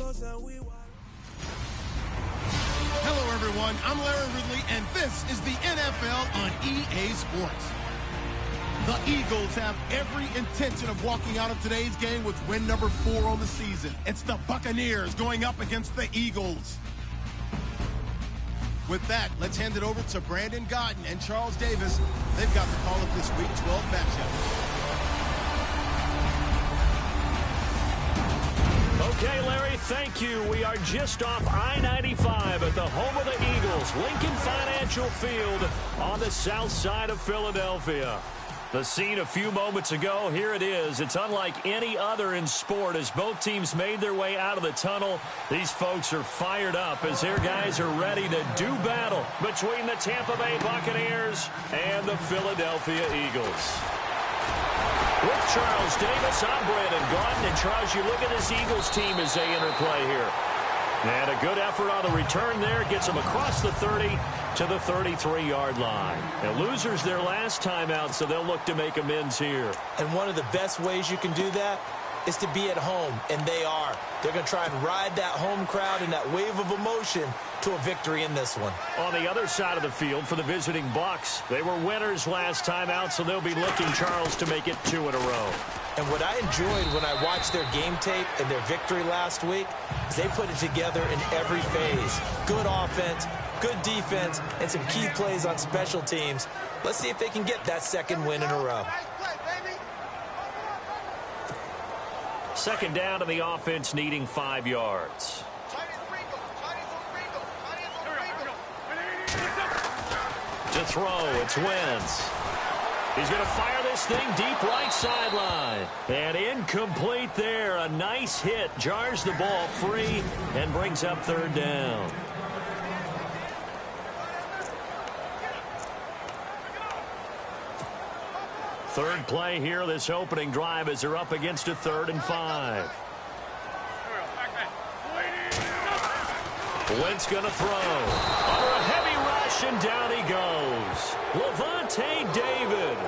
Hello, everyone. I'm Larry Ridley, and this is the NFL on EA Sports. The Eagles have every intention of walking out of today's game with win number 4 on the season. It's the Buccaneers going up against the Eagles. With that, let's hand it over to Brandon Godden and Charles Davis. They've got the call of this Week 12 matchup. Okay, Larry, thank you. We are just off I-95 at the home of the Eagles, Lincoln Financial Field on the south side of Philadelphia. The scene a few moments ago, here it is. It's unlike any other in sport as both teams made their way out of the tunnel. These folks are fired up as their guys are ready to do battle between the Tampa Bay Buccaneers and the Philadelphia Eagles. With Charles Davis, I'm Brandon Gaudin. And Charles, you look at this Eagles team as they interplay here. And a good effort on the return there gets them across the 30 to the 33-yard line. And losers their last time out, so they'll look to make amends here. And one of the best ways you can do that is to be at home, and they are. They're going to try and ride that home crowd and that wave of emotion to a victory in this one. On the other side of the field for the visiting Bucs, they were winners last time out, so they'll be looking, Charles, to make it 2 in a row. And what I enjoyed when I watched their game tape and their victory last week is they put it together in every phase. Good offense, good defense, and some key plays on special teams. Let's see if they can get that second win in a row. Second down, and the offense needing 5 yards. To throw, it's Wentz. He's going to fire this thing deep right sideline. And incomplete there. A nice hit. Jars the ball free and brings up third down. Third play here, this opening drive, as they're up against a 3rd and 5. Wentz going to throw. Under a heavy rush, and down he goes. Levante David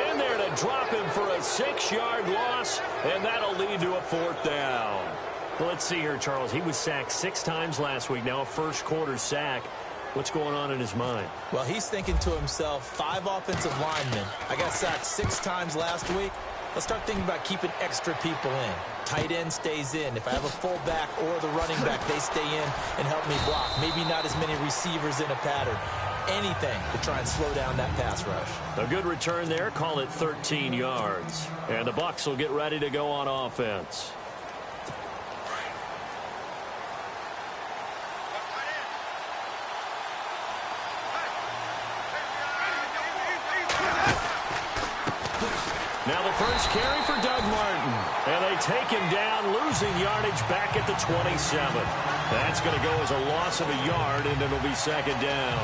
in there to drop him for a 6-yard loss, and that'll lead to a 4th down. Well, let's see here, Charles. He was sacked 6 times last week. Now a first-quarter sack. What's going on in his mind? Well, he's thinking to himself, 5 offensive linemen. I got sacked 6 times last week. Let's start thinking about keeping extra people in. Tight end stays in. If I have a fullback or the running back, they stay in and help me block. Maybe not as many receivers in a pattern. Anything to try and slow down that pass rush. A good return there. Call it 13 yards. And the Bucs will get ready to go on offense. Now the first carry for Doug Martin. And they take him down, losing yardage back at the 27. That's going to go as a loss of a yard, and it'll be second down.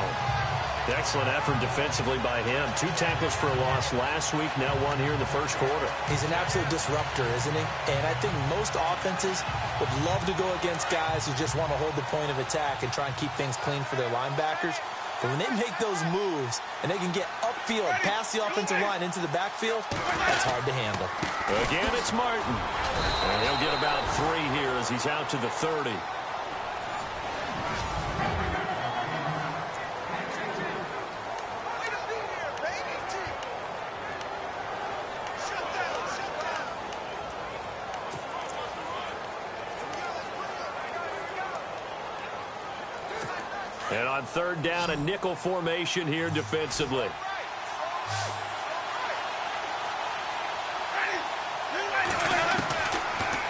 Excellent effort defensively by him. 2 tackles for a loss last week, now 1 here in the first quarter. He's an absolute disruptor, isn't he? And I think most offenses would love to go against guys who just want to hold the point of attack and try and keep things clean for their linebackers. But when they make those moves and they can get upfield, past the offensive line into the backfield, that's hard to handle. Again, it's Martin. And he'll get about 3 here as he's out to the 30. And on third down, a nickel formation here defensively.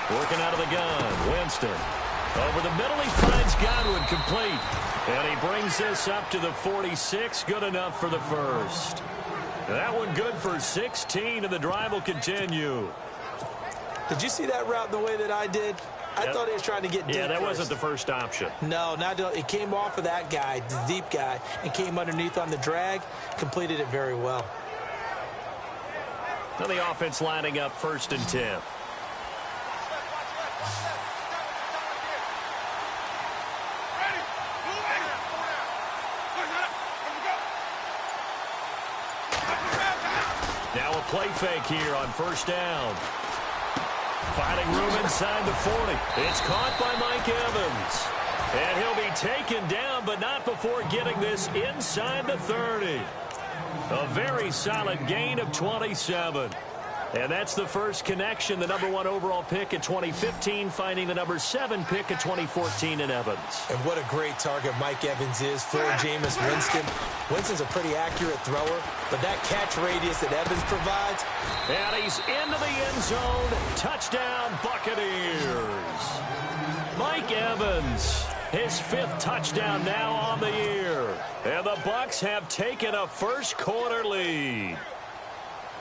Working out of the gun, Winston. Over the middle, he finds Godwin complete. And he brings this up to the 46. Good enough for the first. That one good for 16, and the drive will continue. Did you see that route the way that I did? I thought he was trying to get deep. Yeah, that first. wasn't the first option. No, it came off of that guy, the deep guy, and came underneath on the drag. Completed it very well. Now the offense lining up 1st and 10. Now a play fake here on 1st down. Finding room inside the 40. It's caught by Mike Evans. And he'll be taken down, but not before getting this inside the 30. A very solid gain of 27. And that's the first connection, the #1 overall pick in 2015, finding the #7 pick in 2014 in Evans. And what a great target Mike Evans is for Jameis Winston. Winston's a pretty accurate thrower, but that catch radius that Evans provides. And he's into the end zone. Touchdown, Buccaneers. Mike Evans, his 5th touchdown now on the year. And the Bucs have taken a first-quarter lead.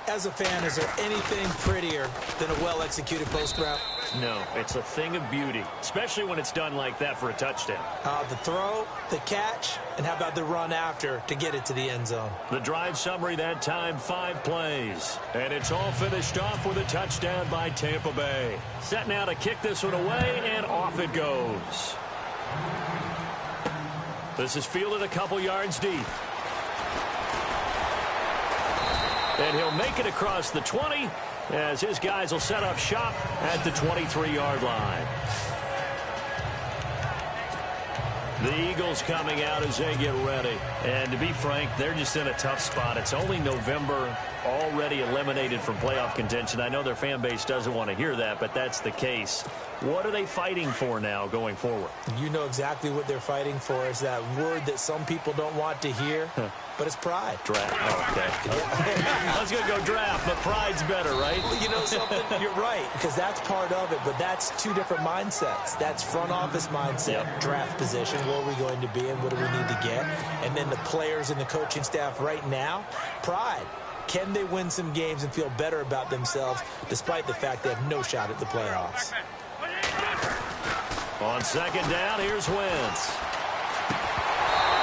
As a fan, is there anything prettier than a well-executed post route? No, it's a thing of beauty, especially when it's done like that for a touchdown. The throw, the catch, and how about the run after to get it to the end zone? The drive summary that time, 5 plays. And it's all finished off with a touchdown by Tampa Bay. Set now to kick this one away, and off it goes. This is fielded a couple yards deep. And he'll make it across the 20 as his guys will set up shop at the 23-yard line. The Eagles coming out as they get ready. And to be frank, they're just in a tough spot. It's only November, already eliminated from playoff contention. I know their fan base doesn't want to hear that, but that's the case. What are they fighting for now going forward? You know exactly what they're fighting for. Is that word that some people don't want to hear, but it's pride. Draft. Oh, okay. I was going to go draft, but pride's better, right? Well, you know something? You're right, because that's part of it, but that's 2 different mindsets. That's front office mindset, draft position, where are we going to be and what do we need to get? And then the players and the coaching staff right now, pride. Can they win some games and feel better about themselves despite the fact they have no shot at the playoffs? On second down, here's Wentz.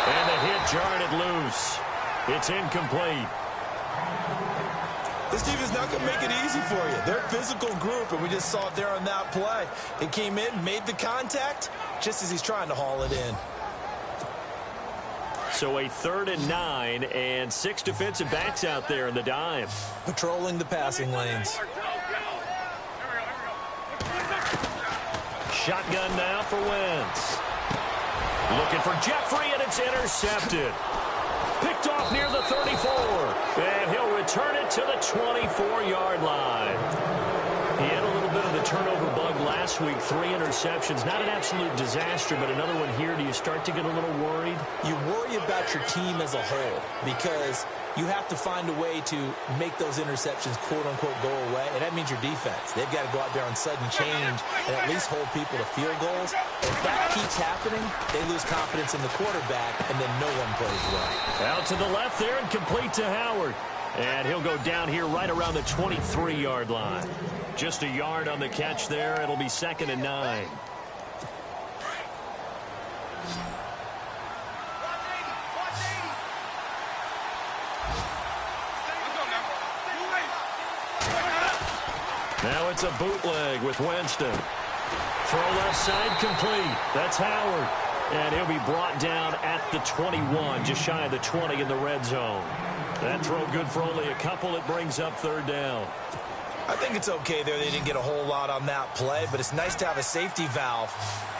And the hit jarred it loose. It's incomplete. This team is not going to make it easy for you. They're a physical group, and we just saw it there on that play. It came in, made the contact, just as he's trying to haul it in. So a 3rd and 9, and 6 defensive backs out there in the dime. Patrolling the passing lanes. Shotgun now for Wentz. Looking for Jeffrey, and it's intercepted. Picked off near the 34. And he'll return it to the 24-yard line. He had a little bit of the turnover bug last week. 3 interceptions. Not an absolute disaster, but another one here. Do you start to get a little worried? You worry about your team as a whole because you have to find a way to make those interceptions, quote-unquote, go away, and that means your defense. They've got to go out there on sudden change and at least hold people to field goals. If that keeps happening, they lose confidence in the quarterback, and then no one plays well. Out to the left there and complete to Howard. And he'll go down here right around the 23-yard line. Just a yard on the catch there. It'll be 2nd and 9. Now it's a bootleg with Winston. Throw left side complete. That's Howard. And he'll be brought down at the 21, just shy of the 20 in the red zone. That throw good for only a couple. It brings up 3rd down. I think it's okay there. They didn't get a whole lot on that play, but it's nice to have a safety valve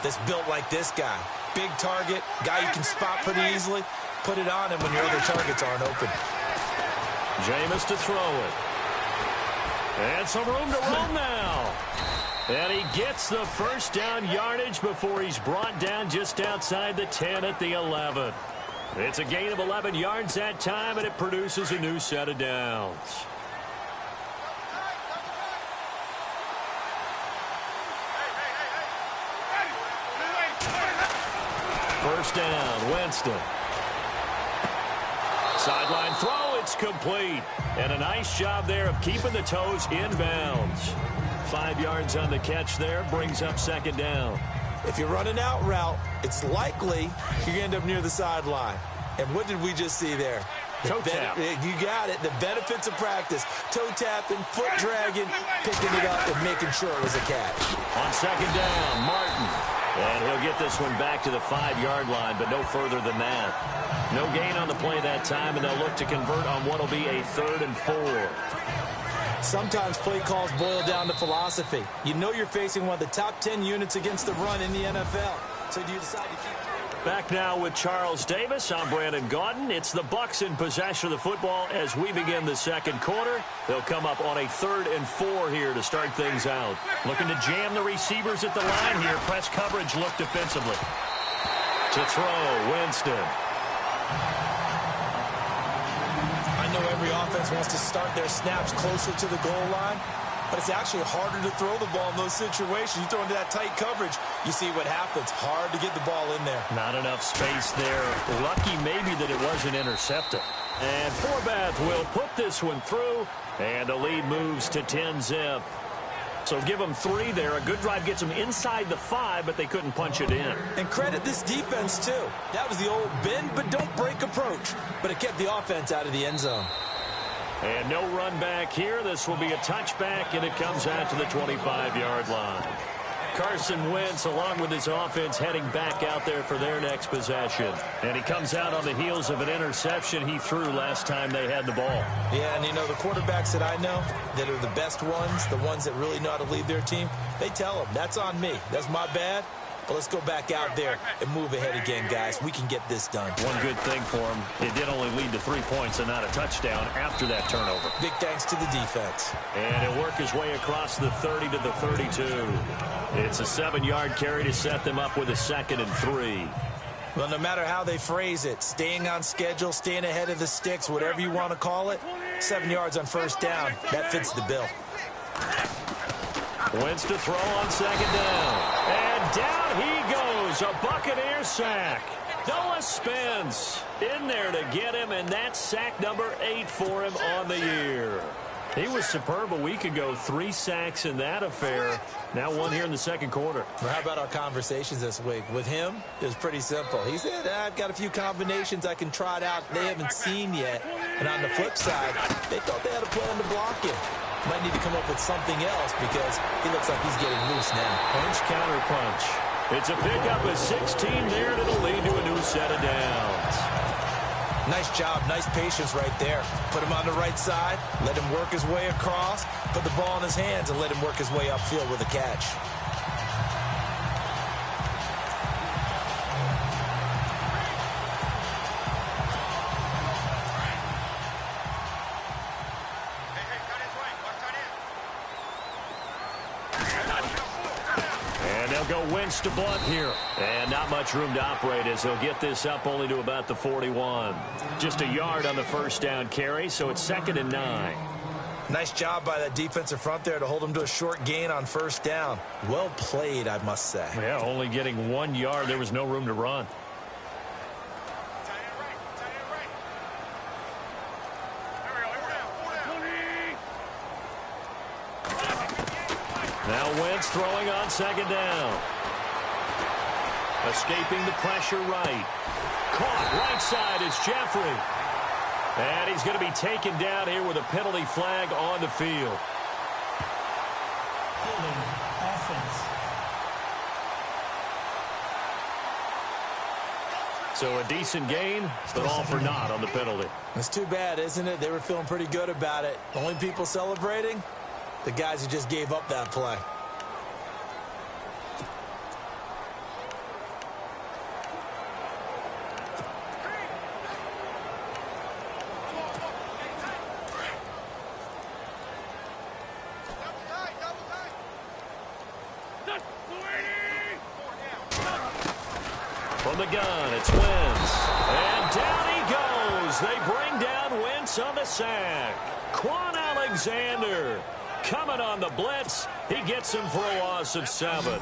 that's built like this guy. Big target, guy you can spot pretty easily. Put it on him when your other targets aren't open. Jameis to throw it. And some room to run now. And he gets the first down yardage before he's brought down just outside the 10 at the 11. It's a gain of 11 yards that time, and it produces a new set of downs. First down, Winston. Sideline throw, it's complete. And a nice job there of keeping the toes inbounds. 5 yards on the catch there, brings up 2nd down. If you're running out route, it's likely you're going to end up near the sideline. And what did we just see there? Toe tap. You got it. The benefits of practice. Toe tapping, foot dragging, picking it up, and making sure it was a catch. On 2nd down, Martin. And he'll get this one back to the 5-yard line, but no further than that. No gain on the play that time, and they'll look to convert on what will be a 3rd and 4. Sometimes play calls boil down to philosophy. You know you're facing one of the top 10 units against the run in the NFL. So do you decide to keep... Back now with Charles Davis. I'm Brandon Gaudin. It's the Bucs in possession of the football as we begin the second quarter. They'll come up on a 3rd and 4 here to start things out. Looking to jam the receivers at the line here. Press coverage look defensively. To throw, Winston. I know every offense wants to start their snaps closer to the goal line, but it's actually harder to throw the ball in those situations. You throw into that tight coverage, you see what happens. Hard to get the ball in there. Not enough space there. Lucky maybe that it wasn't intercepted. And Forbath will put this one through, and the lead moves to 10-zip. So give them 3 there. A good drive gets them inside the 5, but they couldn't punch it in. And credit this defense, too. That was the old bend but don't break approach, but it kept the offense out of the end zone. And no run back here. This will be a touchback, and it comes out to the 25-yard line. Carson Wentz, along with his offense, heading back out there for their next possession. And he comes out on the heels of an interception he threw last time they had the ball. Yeah, and you know, the quarterbacks that I know that are the best ones, the ones that really know how to lead their team, they tell them, that's on me. That's my bad. But let's go back out there and move ahead again, guys. We can get this done. One good thing for him, it did only lead to 3 points and not a touchdown after that turnover. Big thanks to the defense. And he'll work his way across the 30 to the 32. It's a 7-yard carry to set them up with a 2nd and 3. Well, no matter how they phrase it, staying on schedule, staying ahead of the sticks, whatever you want to call it, 7 yards on 1st down, that fits the bill. Wentz to throw on 2nd down. And down he goes. A Buccaneer sack. Noah Spence in there to get him, and that's sack number 8 for him on the year. He was superb a week ago. 3 sacks in that affair. Now 1 here in the second quarter. Well, how about our conversations this week? With him, it was pretty simple. He said, I've got a few combinations I can try it out they haven't seen yet. And on the flip side, they thought they had a plan to block him. Might need to come up with something else because he looks like he's getting loose now. Punch, counter punch. It's a pickup of 16 there, and it'll lead to a new set of downs. Nice job, nice patience right there. Put him on the right side, let him work his way across, put the ball in his hands, and let him work his way upfield with a catch. Go Wentz to Blunt here. And not much room to operate as he'll get this up only to about the 41. Just a yard on the 1st down carry, so it's 2nd and 9. Nice job by that defensive front there to hold him to a short gain on 1st down. Well played, I must say. Yeah, only getting 1 yard. There was no room to run. Now Wentz throwing on 2nd down. Escaping the pressure right. Caught right side is Jeffrey. And he's going to be taken down here with a penalty flag on the field. So a decent gain, but all for naught on the penalty. It's too bad, isn't it? They were feeling pretty good about it. Only people celebrating? The guys who just gave up that play. From the gun, it's Wentz. And down he goes. They bring down Wentz on the sack. Quan Alexander coming on the blitz. He gets him for a loss of 7.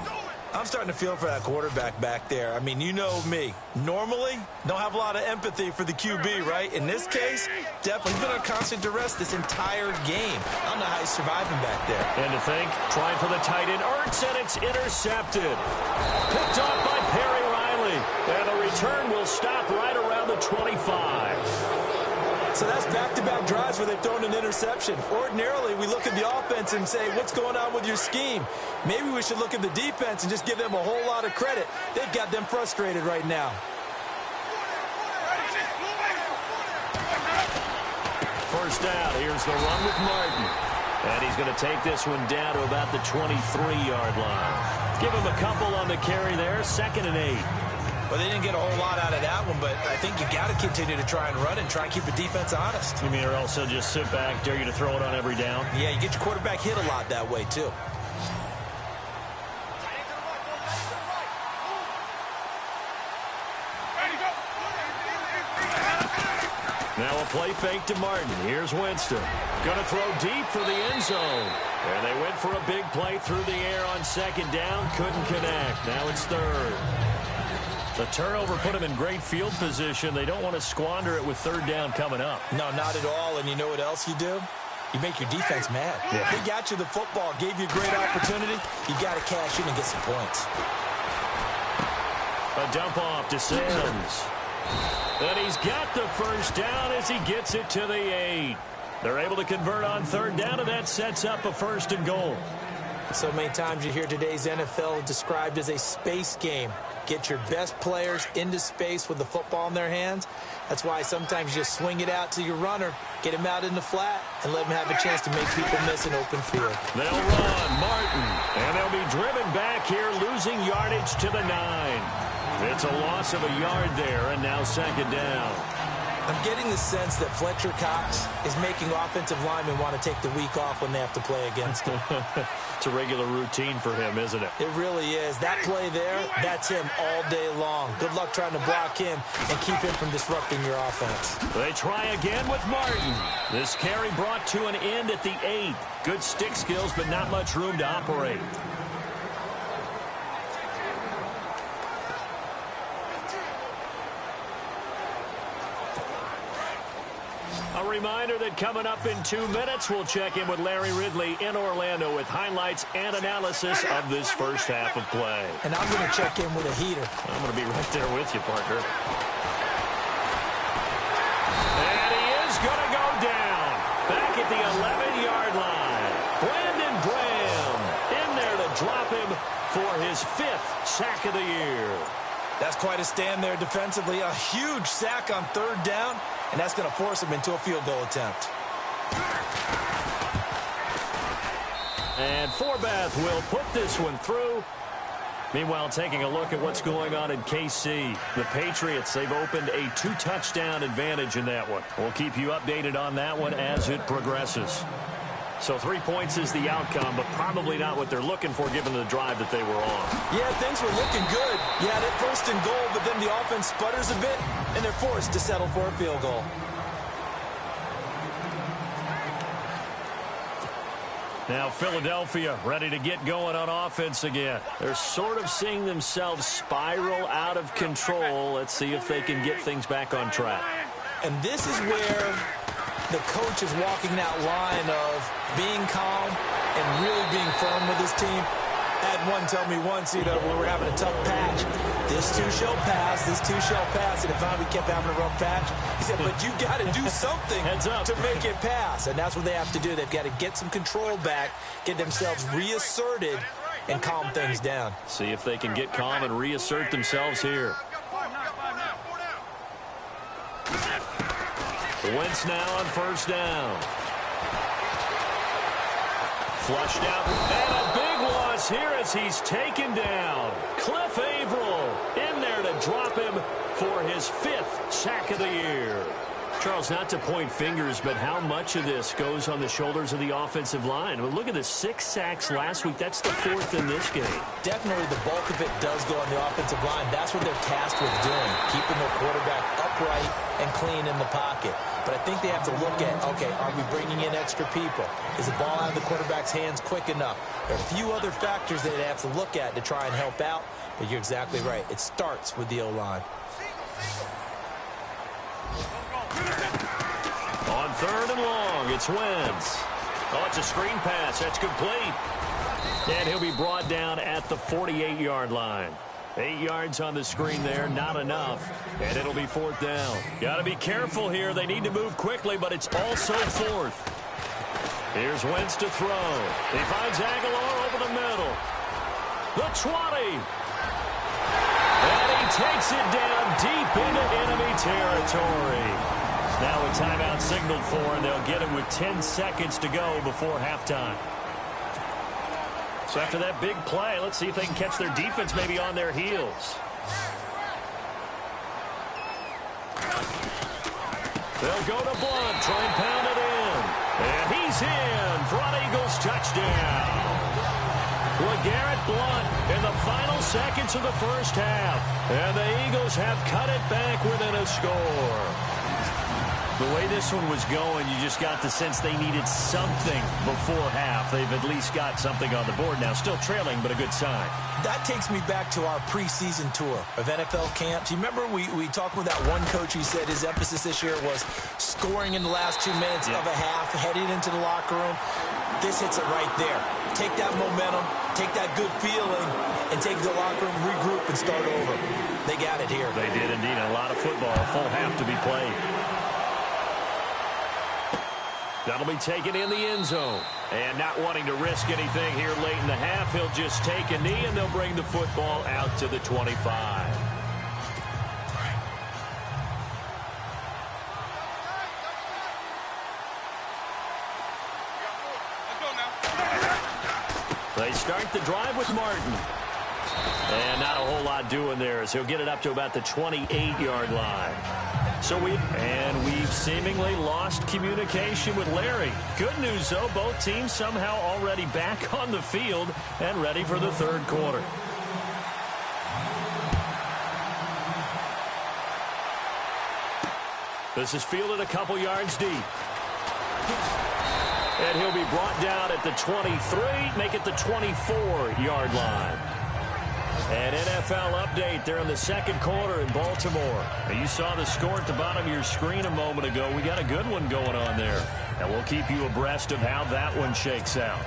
I'm starting to feel for that quarterback back there. I mean, you know me. Normally, don't have a lot of empathy for the QB, right? In this case, definitely been under constant duress this entire game. I don't know how he's surviving back there. And to think, trying for the tight end, Ertz, and it's intercepted. Picked off by Perry Riley. And the return will stop right around the 25. So that's back-to-back drives where they've thrown an interception. Ordinarily, we look at the offense and say, what's going on with your scheme? Maybe we should look at the defense and just give them a whole lot of credit. They've got them frustrated right now. First down, here's the run with Martin. And he's going to take this one down to about the 23-yard line. Give him a couple on the carry there, 2nd and 8. Well, they didn't get a whole lot out of that one, but I think you got to continue to try and run and try and keep the defense honest. You mean, or also just sit back, dare you to throw it on every down? Yeah, you get your quarterback hit a lot that way, too. Now a play fake to Martin. Here's Winston. Going to throw deep for the end zone. And they went for a big play through the air on 2nd down. Couldn't connect. Now it's 3rd. The turnover put them in great field position. They don't want to squander it with 3rd down coming up. No, not at all. And you know what else you do? You make your defense mad. Yeah. They got you the football, gave you a great opportunity. You got to cash in and get some points. A dump off to Sims. And he's got the 1st down as he gets it to the 8. They're able to convert on 3rd down, and that sets up a 1st and goal. So many times you hear today's NFL described as a space game. Get your best players into space with the football in their hands. That's why sometimes you just swing it out to your runner, get him out in the flat, and let him have a chance to make people miss an open field. They'll run Martin, and they'll be driven back here, losing yardage to the 9. It's a loss of a yard there, and now 2nd down. I'm getting the sense that Fletcher Cox is making offensive linemen want to take the week off when they have to play against him. It's a regular routine for him, isn't it? It really is. That play there, that's him all day long. Good luck trying to block him and keep him from disrupting your offense. They try again with Martin. This carry brought to an end at the 8. Good stick skills, but not much room to operate. A reminder that coming up in 2 minutes, we'll check in with Larry Ridley in Orlando with highlights and analysis of this first half of play. And I'm going to check in with a heater. I'm going to be right there with you, Parker. And he is going to go down. Back at the 11-yard line. Brandon Graham in there to drop him for his 5th sack of the year. That's quite a stand there defensively. A huge sack on 3rd down, and that's going to force him into a field goal attempt. And Forbath will put this one through. Meanwhile, taking a look at what's going on in KC. The Patriots, they've opened a 2-touchdown advantage in that one. We'll keep you updated on that one as it progresses. So 3 points is the outcome, but probably not what they're looking for given the drive that they were on. Yeah, things were looking good. You had it 1st and goal, but then the offense sputters a bit, and they're forced to settle for a field goal. Now Philadelphia ready to get going on offense again. They're sort of seeing themselves spiral out of control. Let's see if they can get things back on track. And this is where the coach is walking that line of being calm and really being firm with his team. I had one tell me once, when we were having a tough patch, this too shall pass, this too shall pass, and if not, we kept having a rough patch. He said, but you got to do something to make it pass, and that's what they have to do. They've got to get some control back, get themselves reasserted, and calm things down. See if they can get calm and reassert themselves here. Wentz now on 1st down. Flushed out, and a big loss here as he's taken down. Cliff Averill in there to drop him for his 5th sack of the year. Charles, not to point fingers, but how much of this goes on the shoulders of the offensive line? Well, look at the 6 sacks last week. That's the 4th in this game. Definitely the bulk of it does go on the offensive line. That's what they're tasked with doing, keeping their quarterback upright and clean in the pocket. But I think they have to look at, okay, are we bringing in extra people? Is the ball out of the quarterback's hands quick enough? There are a few other factors that they have to look at to try and help out, but you're exactly right. It starts with the O-line. On 3rd and long, it's Wentz. Oh, it's a screen pass. That's complete. And he'll be brought down at the 48-yard line. 8 yards on the screen there, not enough. And it'll be 4th down. Got to be careful here. They need to move quickly, but it's also 4th. Here's Wentz to throw. He finds Aguilar over the middle. The 20. And he takes it down deep into enemy territory. Now a timeout signaled for, and they'll get it with 10 seconds to go before halftime. So after that big play, let's see if they can catch their defense maybe on their heels. They'll go to Blunt, try and pound it in. And he's in for an Eagles touchdown. LeGarrette Blunt in the final seconds of the first half. And the Eagles have cut it back within a score. The way this one was going, you just got the sense they needed something before half. They've at least got something on the board now. Still trailing, but a good sign. That takes me back to our preseason tour of NFL camps. You remember we talked with that one coach who said his emphasis this year was scoring in the last 2 minutes of a half, heading into the locker room. This hits it right there. Take that momentum, take that good feeling, and take it to the locker room, regroup, and start over. They got it here. They did indeed. A lot of football, a full half to be played. That'll be taken in the end zone. And not wanting to risk anything here late in the half, he'll just take a knee, and they'll bring the football out to the 25. They start the drive with Martin. And not a whole lot doing there as he'll get it up to about the 28-yard line. So we've seemingly lost communication with Larry. Good news, though, both teams somehow already back on the field and ready for the third quarter. This is fielded a couple yards deep. And he'll be brought down at the 23, make it the 24-yard line. An NFL update there in the second quarter in Baltimore. You saw the score at the bottom of your screen a moment ago. We got a good one going on there. And we'll keep you abreast of how that one shakes out.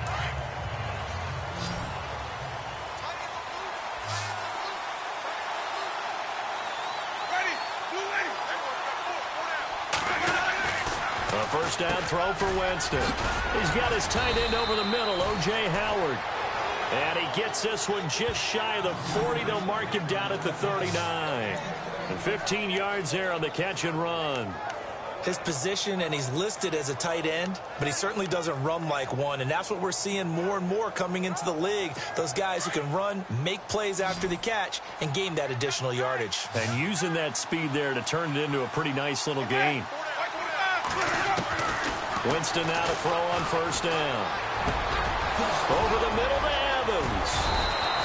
A first down throw for Winston. He's got his tight end over the middle, O.J. Howard. And he gets this one just shy of the 40. They'll mark him down at the 39. And 15 yards there on the catch and run. His position, and he's listed as a tight end, but he certainly doesn't run like one. And that's what we're seeing more and more coming into the league. Those guys who can run, make plays after the catch, and gain that additional yardage. And using that speed there to turn it into a pretty nice little gain. Winston now to throw on first down. Over the middle to Evans.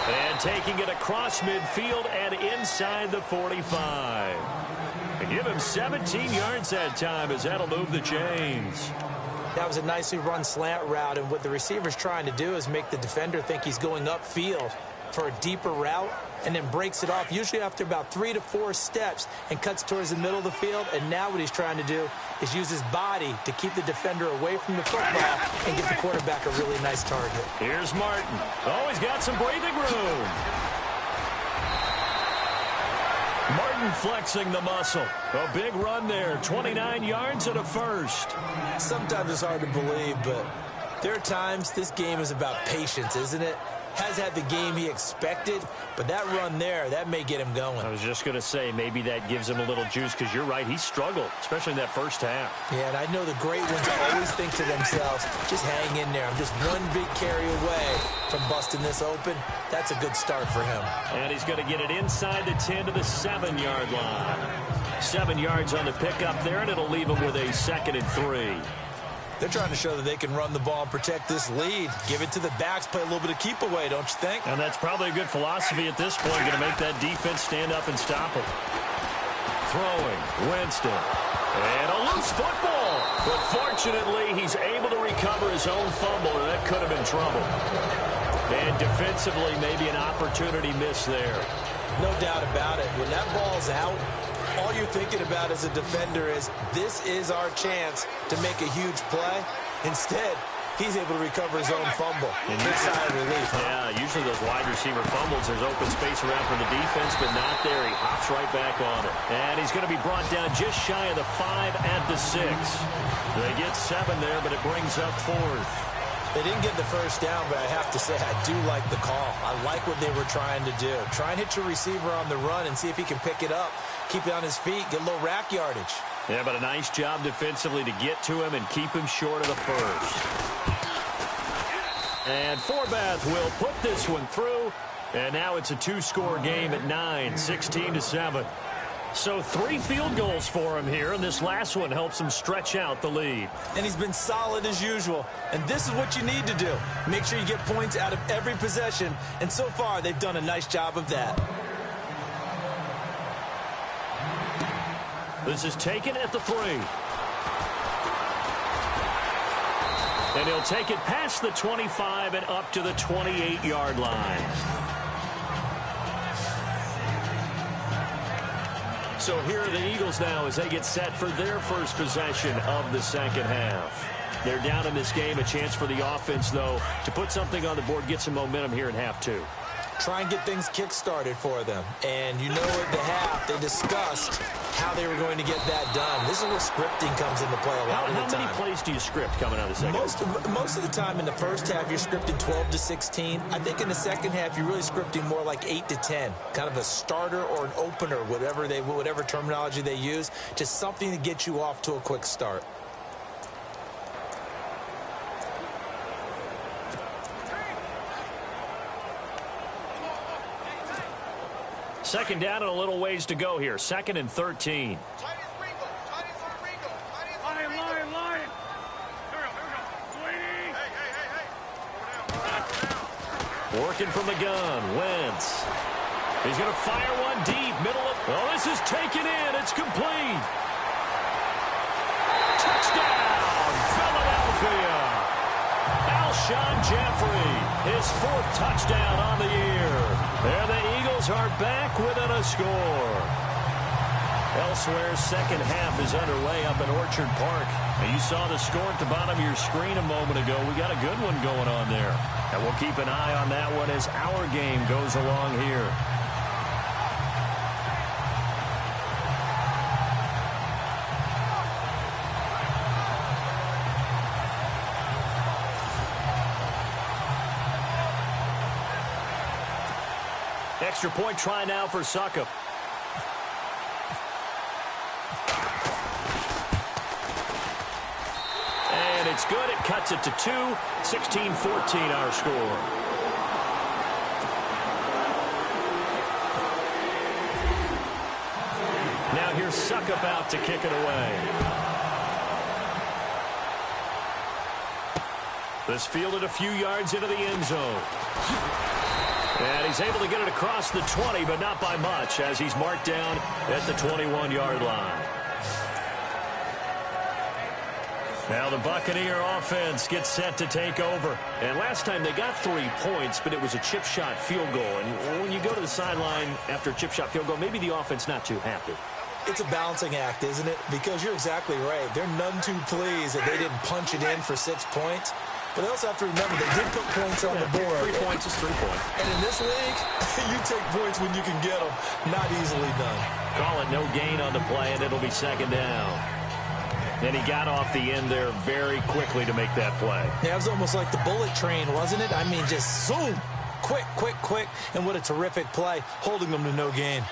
And taking it across midfield and inside the 45. And give him 17 yards that time as that'll move the chains. That was a nicely run slant route, and what the receiver's trying to do is make the defender think he's going upfield for a deeper route, and then breaks it off, usually after about 3 to 4 steps, and cuts towards the middle of the field. And now what he's trying to do is use his body to keep the defender away from the football and give the quarterback a really nice target. Here's Martin. Oh, he's got some breathing room. Martin flexing the muscle. A big run there, 29 yards and a first. Sometimes it's hard to believe, but there are times this game is about patience, isn't it? Has had the game he expected, but that run there, that may get him going. I was just going to say, maybe that gives him a little juice, because you're right, he struggled, especially in that first half. Yeah, and I know the great ones always think to themselves, just hang in there. I'm just one big carry away from busting this open. That's a good start for him. And he's going to get it inside the 10 to the 7-yard line. 7 yards on the pickup there, and it'll leave him with a 2nd and 3. They're trying to show that they can run the ball and protect this lead. Give it to the backs, play a little bit of keep away, don't you think? And that's probably a good philosophy at this point, going to make that defense stand up and stop it. Throwing, Winston. And a loose football. But fortunately, he's able to recover his own fumble, and that could have been trouble. And defensively, maybe an opportunity miss there. No doubt about it. When that ball's out, all you're thinking about as a defender is, this is our chance to make a huge play. Instead, he's able to recover his own fumble. Big sigh of relief. Yeah, usually those wide receiver fumbles, there's open space around for the defense, but not there. He hops right back on it. And he's going to be brought down just shy of the 5 at the 6. They get 7 there, but it brings up 4th. They didn't get the first down, but I have to say I do like the call. I like what they were trying to do. Try and hit your receiver on the run and see if he can pick it up. Keep it on his feet, get a little rack yardage. Yeah, but a nice job defensively to get to him and keep him short of the first. And Forbath will put this one through. And now it's a two-score game at 9, 16-7. So 3 field goals for him here, and this last one helps him stretch out the lead. And he's been solid as usual. And this is what you need to do. Make sure you get points out of every possession. And so far, they've done a nice job of that. This is taken at the 3. And he'll take it past the 25 and up to the 28-yard line. So here are the Eagles now as they get set for their first possession of the second half. They're down in this game. A chance for the offense, though, to put something on the board, get some momentum here in half 2. Try and get things kick-started for them. And you know at the half, they discussed how they were going to get that done. This is where scripting comes into play a lot of the time. How many plays do you script coming out of the second half? Most of the time in the first half, you're scripting 12 to 16. I think in the second half, you're really scripting more like 8 to 10. Kind of a starter or an opener, whatever terminology they use. Just something to get you off to a quick start. Second down and a little ways to go here. 2nd and 13. Working from the gun. Wentz. He's going to fire one deep. Middle of... Oh, this is taken in. It's complete. Touchdown, Philadelphia. Alshon Jeffrey, his 4th touchdown on the year. There the Eagles are back within a score. Elsewhere, second half is underway up at Orchard Park. And you saw the score at the bottom of your screen a moment ago. We got a good one going on there. And we'll keep an eye on that one as our game goes along here. Extra point try now for Succop. And it's good. It cuts it to 2. 16-14 our score. Now here's Succop out to kick it away. This fielded a few yards into the end zone. And he's able to get it across the 20, but not by much, as he's marked down at the 21-yard line. Now the Buccaneer offense gets set to take over. And last time they got 3 points, but it was a chip shot field goal. And when you go to the sideline after a chip shot field goal, maybe the offense not too happy. It's a balancing act, isn't it? Because you're exactly right. They're none too pleased that they didn't punch it in for 6 points. But they also have to remember they did put points on the board. 3 points is 3 points. And in this league, you take points when you can get them. Not easily done. Call it no gain on the play, and it'll be second down. And he got off the end there very quickly to make that play. Yeah, it was almost like the bullet train, wasn't it? I mean, just zoom. Quick, quick, quick. And what a terrific play, holding them to no gain.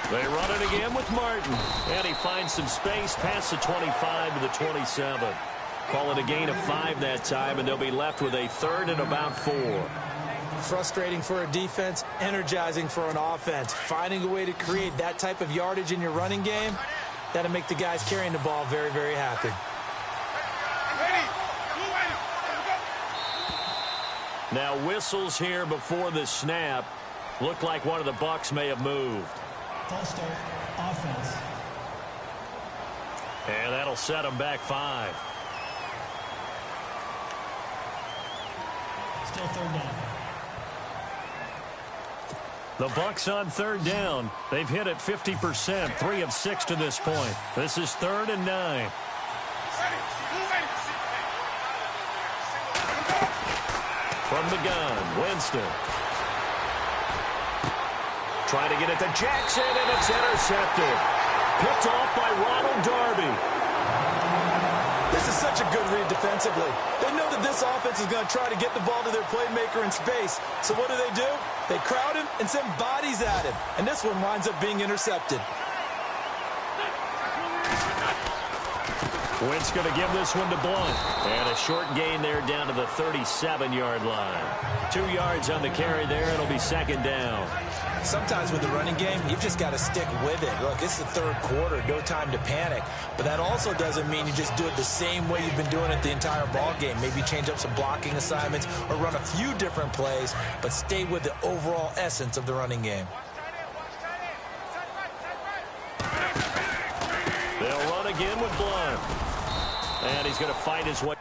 They run it again with Martin. And he finds some space past the 25 to the 27. Call it a gain of 5 that time, and they'll be left with a 3rd and about 4. Frustrating for a defense, energizing for an offense. Finding a way to create that type of yardage in your running game, that'll make the guys carrying the ball very, very happy. Now whistles here before the snap. Looked like one of the Bucs may have moved. False start, offense. And that'll set them back 5. Still 3rd down. The Bucs on 3rd down. They've hit it 50%, 3 of 6 to this point. This is 3rd and 9. From the gun, Winston. Trying to get it to Jackson, and it's intercepted. Picked off by Ronald Darby. This is such a good read defensively. They know that this offense is going to try to get the ball to their playmaker in space. So what do? They crowd him and send bodies at him. And this one winds up being intercepted. Wentz going to give this one to Blunt. And a short gain there down to the 37-yard line. 2 yards on the carry there. It'll be second down. Sometimes with the running game, you've just got to stick with it. Look, it's the third quarter, no time to panic. But that also doesn't mean you just do it the same way you've been doing it the entire ball game. Maybe change up some blocking assignments or run a few different plays, but stay with the overall essence of the running game. They'll run again with Blunt. And he's going to fight his way.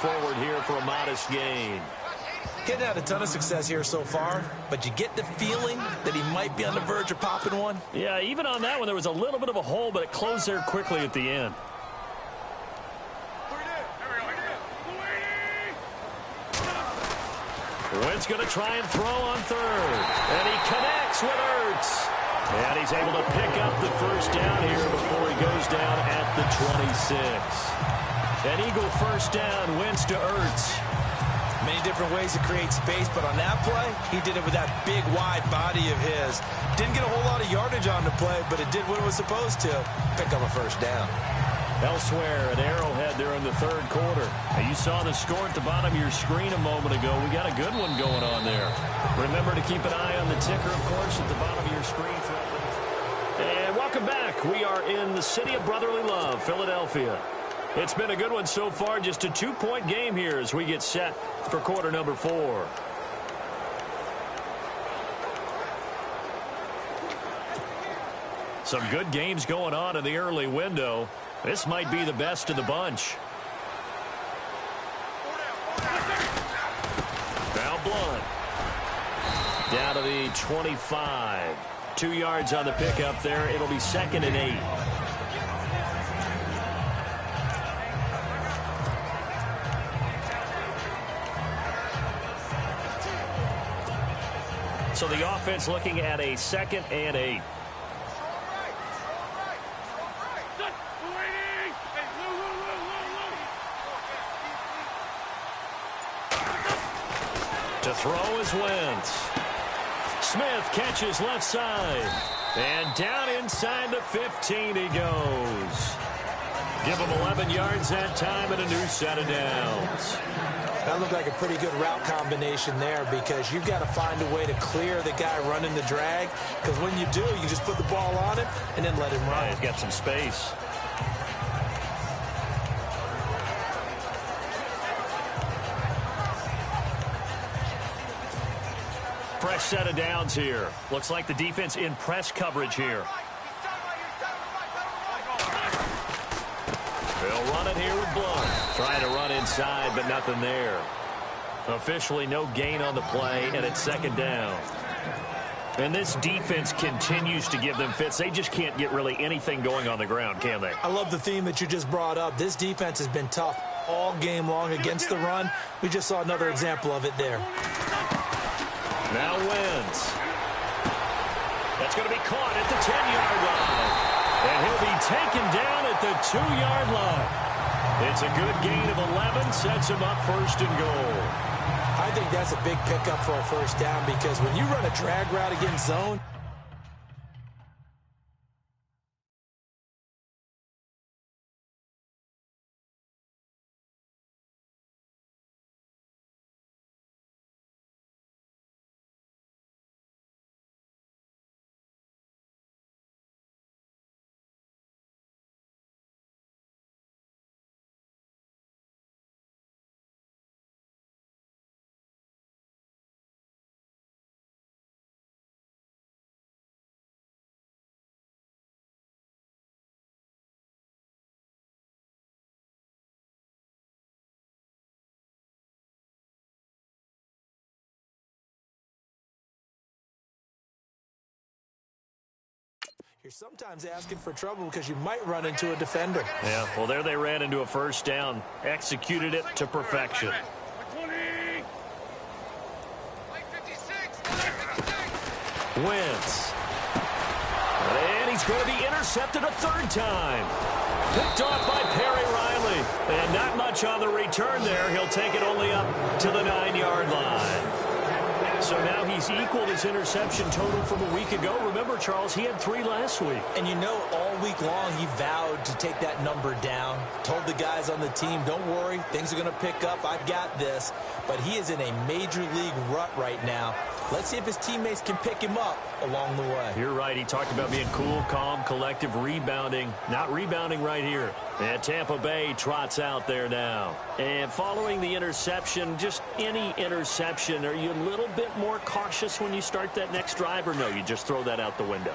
Forward here for a modest gain. Getting had a ton of success here so far, but you get the feeling that he might be on the verge of popping one. Yeah, even on that one, there was a little bit of a hole, but it closed there quickly at the end. Wentz going to try and throw on third. And he connects with Ertz. And he's able to pick up the first down here before he goes down at the 26. An Eagle first down, Wentz to Ertz. Many different ways to create space, but on that play, he did it with that big, wide body of his. Didn't get a whole lot of yardage on the play, but it did what it was supposed to, pick up a first down. Elsewhere at Arrowhead there in the third quarter. Now, you saw the score at the bottom of your screen a moment ago. We got a good one going on there. Remember to keep an eye on the ticker, of course, at the bottom of your screen. And welcome back. We are in the city of brotherly love, Philadelphia. It's been a good one so far. Just a 2-point game here as we get set for quarter number 4. Some good games going on in the early window. This might be the best of the bunch. Now Blunt. Down to the 25. 2 yards on the pickup there. It'll be second and 8. So the offense looking at a second and 8. To throw is Wentz. Smith catches left side. And down inside the 15 he goes. Give him 11 yards that time and a new set of downs. That looked like a pretty good route combination there because you've got to find a way to clear the guy running the drag. Because when you do, you just put the ball on him and then let him run. Yeah, he's got some space. Fresh set of downs here. Looks like the defense in press coverage here. They'll run it here with Blunt. Trying to run inside, but nothing there. Officially no gain on the play, and it's second down. And this defense continues to give them fits. They just can't get really anything going on the ground, can they? I love the theme that you just brought up. This defense has been tough all game long against the run. We just saw another example of it there. Now Wentz. That's going to be caught at the 10-yard line. And he'll be taken down at the 2-yard line. It's a good gain of 11, sets him up first and goal. I think that's a big pickup for a first down because when you run a drag route against zone, you're sometimes asking for trouble because you might run into a defender. Yeah, well, there they ran into a first down. Executed it to perfection. Wentz. And he's going to be intercepted a third time. Picked off by Perry Riley. And not much on the return there. He'll take it only up to the 9-yard line. So now he's equaled his interception total from a week ago. Remember, Charles, he had 3 last week. And you know, all week long he vowed to take that number down. Told the guys on the team, don't worry, things are going to pick up. I've got this. But he is in a major league rut right now. Let's see if his teammates can pick him up along the way. You're right. He talked about being cool, calm, collective, rebounding. Not rebounding right here. And Tampa Bay trots out there now. And following the interception, just any interception, are you a little bit more cautious when you start that next drive, or no, you just throw that out the window?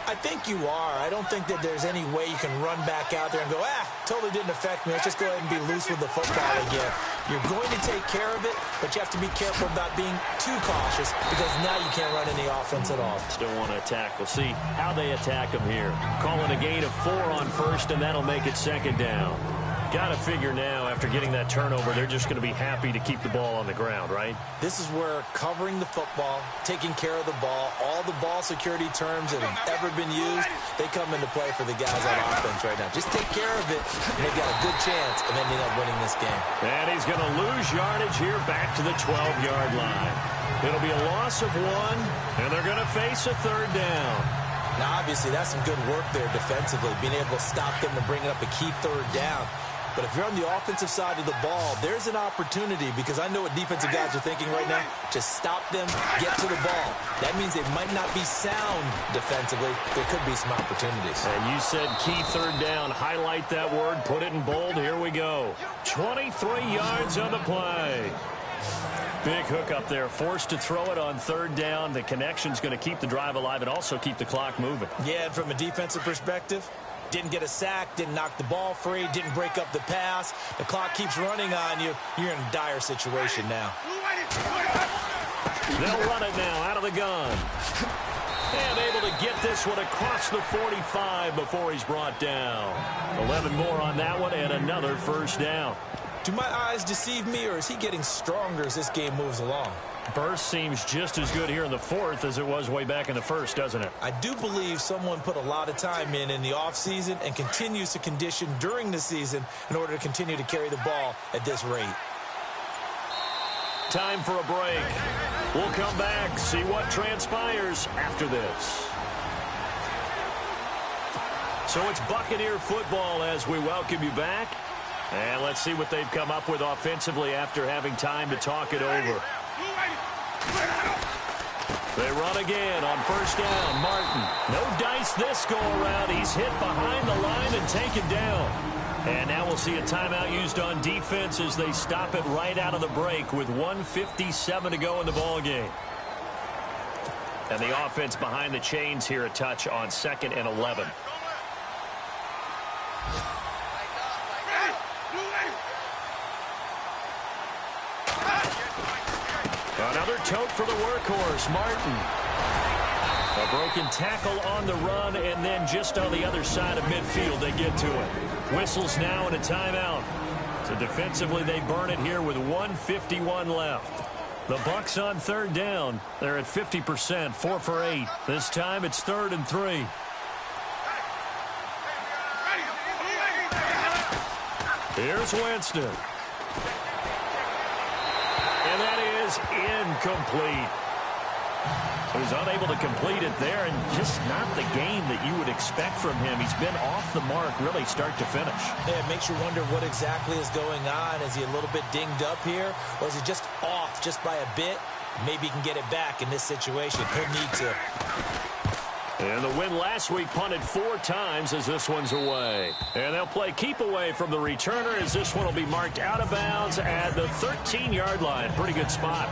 I think you are. I don't think that there's any way you can run back out there and go, totally didn't affect me. Let's just go ahead and be loose with the football again. You're going to take care of it, but you have to be careful about being too cautious because now you can't run any offense at all. Still want to attack. We'll see how they attack him here. Calling a gain of 4 on first, and that'll make it second down. Got to figure now, after getting that turnover, they're just going to be happy to keep the ball on the ground, right? This is where covering the football, taking care of the ball, all the ball security terms that have ever been used, they come into play for the guys on offense right now. Just take care of it, and they've got a good chance, and then end up winning this game. And he's going to lose yardage here back to the 12-yard line. It'll be a loss of 1, and they're going to face a third down. Now, obviously, that's some good work there defensively, being able to stop them and bring up a key third down. But if you're on the offensive side of the ball, there's an opportunity because I know what defensive guys are thinking right now. Just stop them, get to the ball. That means they might not be sound defensively. There could be some opportunities. And you said key third down. Highlight that word. Put it in bold. Here we go. 23 yards on the play. Big hook up there. Forced to throw it on third down. The connection's going to keep the drive alive and also keep the clock moving. Yeah, and from a defensive perspective, didn't get a sack, didn't knock the ball free, didn't break up the pass. The clock keeps running on you. You're in a dire situation now. They'll run it now out of the gun. And able to get this one across the 45 before he's brought down. 11 more on that one and another first down. Do my eyes deceive me, or is he getting stronger as this game moves along? Burst seems just as good here in the fourth as it was way back in the first, doesn't it? I do believe someone put a lot of time in the offseason and continues to condition during the season in order to continue to carry the ball at this rate. Time for a break. We'll come back, see what transpires after this. So it's Buccaneer football as we welcome you back. And let's see what they've come up with offensively after having time to talk it over. They run again on first down. Martin. No dice this go around. He's hit behind the line and taken down. And now we'll see a timeout used on defense as they stop it right out of the break with 1:57 to go in the ballgame. And the offense behind the chains here a touch on 2nd and 11. Another tote for the workhorse, Martin. A broken tackle on the run, and then just on the other side of midfield, they get to it. Whistles now and a timeout. So defensively, they burn it here with 1:51 left. The Bucs on third down. They're at 50%, 4 for 8. This time it's 3rd and 3. Here's Winston. And that is incomplete. So he's unable to complete it there, and just not the game that you would expect from him. He's been off the mark really start to finish. Yeah, it makes you wonder what exactly is going on. Is he a little bit dinged up here, or is he just off just by a bit? Maybe he can get it back in this situation. He'll need to. And the win last week punted 4 times as this one's away. And they'll play keep away from the returner as this one will be marked out of bounds at the 13-yard line. Pretty good spot.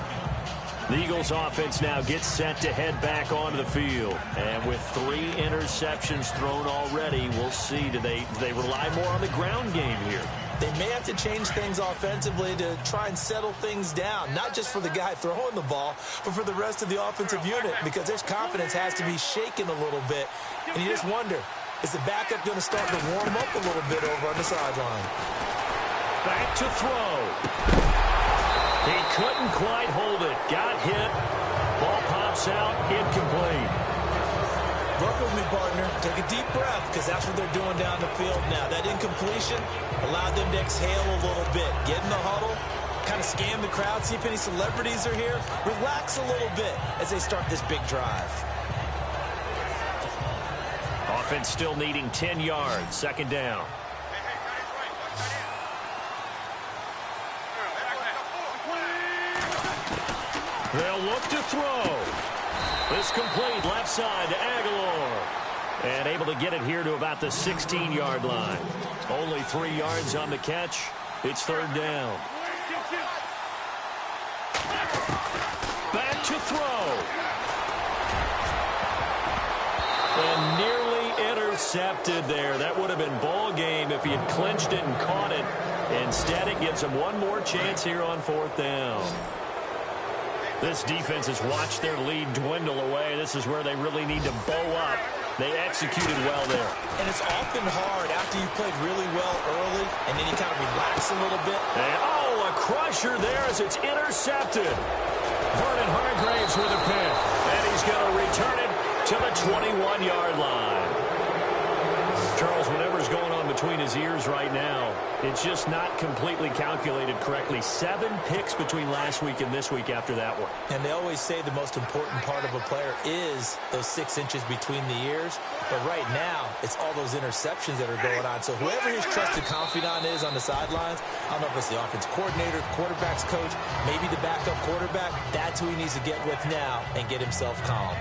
The Eagles offense now gets set to head back onto the field. And with 3 interceptions thrown already, we'll see. Do they rely more on the ground game here? They may have to change things offensively to try and settle things down, not just for the guy throwing the ball, but for the rest of the offensive unit, because their confidence has to be shaken a little bit. And you just wonder, is the backup going to start to warm up a little bit over on the sideline? Back to throw. He couldn't quite hold it. Got hit. Ball pops out. Incomplete. Work with me, partner. Take a deep breath, because that's what they're doing down the field now. That incompletion allowed them to exhale a little bit. Get in the huddle, kind of scan the crowd, see if any celebrities are here. Relax a little bit as they start this big drive. Offense still needing 10 yards. Second down. They'll look to throw. This complete left side to Aguilar. And able to get it here to about the 16-yard line. Only 3 yards on the catch. It's third down. Back to throw. And nearly intercepted there. That would have been ball game if he had clinched it and caught it. Instead, it gives him one more chance here on fourth down. This defense has watched their lead dwindle away. This is where they really need to bow up. They executed well there. And it's often hard after you've played really well early, and then you kind of relax a little bit. And, oh, a crusher there as it's intercepted. Vernon Hargraves with a pick. And he's going to return it to the 21-yard line. Charles, whatever's going on between his ears right now, it's just not completely calculated correctly. 7 picks between last week and this week after that one. And they always say the most important part of a player is those 6 inches between the ears. But right now, it's all those interceptions that are going on. So whoever his trusted confidant is on the sidelines, I don't know if it's the offense coordinator, quarterback's coach, maybe the backup quarterback, that's who he needs to get with now and get himself calm.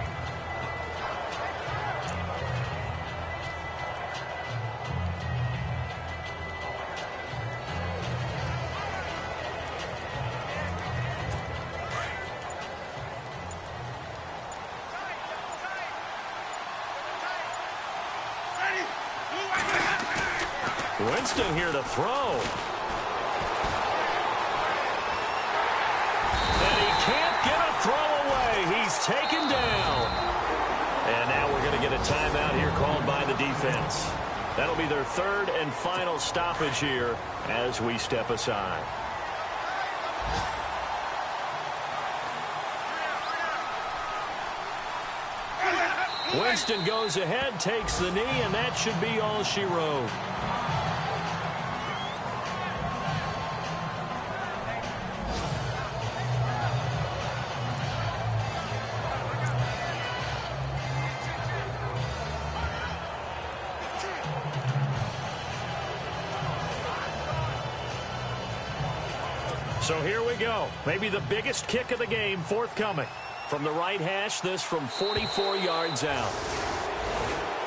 Winston here to throw. And he can't get a throw away. He's taken down. And now we're going to get a timeout here called by the defense. That'll be their third and final stoppage here as we step aside. Winston goes ahead, takes the knee, and that should be all she wrote. So here we go. Maybe the biggest kick of the game forthcoming. From the right hash, this from 44 yards out.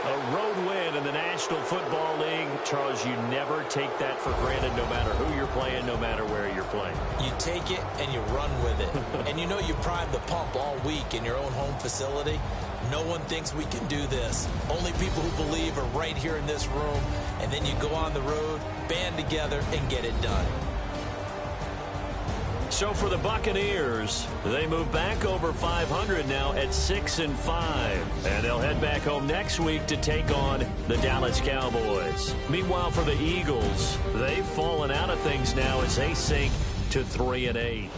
A road win in the National Football League. Charles, you never take that for granted no matter who you're playing, no matter where you're playing. You take it and you run with it. And you know you primed the pump all week in your own home facility. No one thinks we can do this. Only people who believe are right here in this room. And then you go on the road, band together, and get it done. So for the Buccaneers, they move back over 500 now at 6-5. And they'll head back home next week to take on the Dallas Cowboys. Meanwhile, for the Eagles, they've fallen out of things now as they sink to 3-8.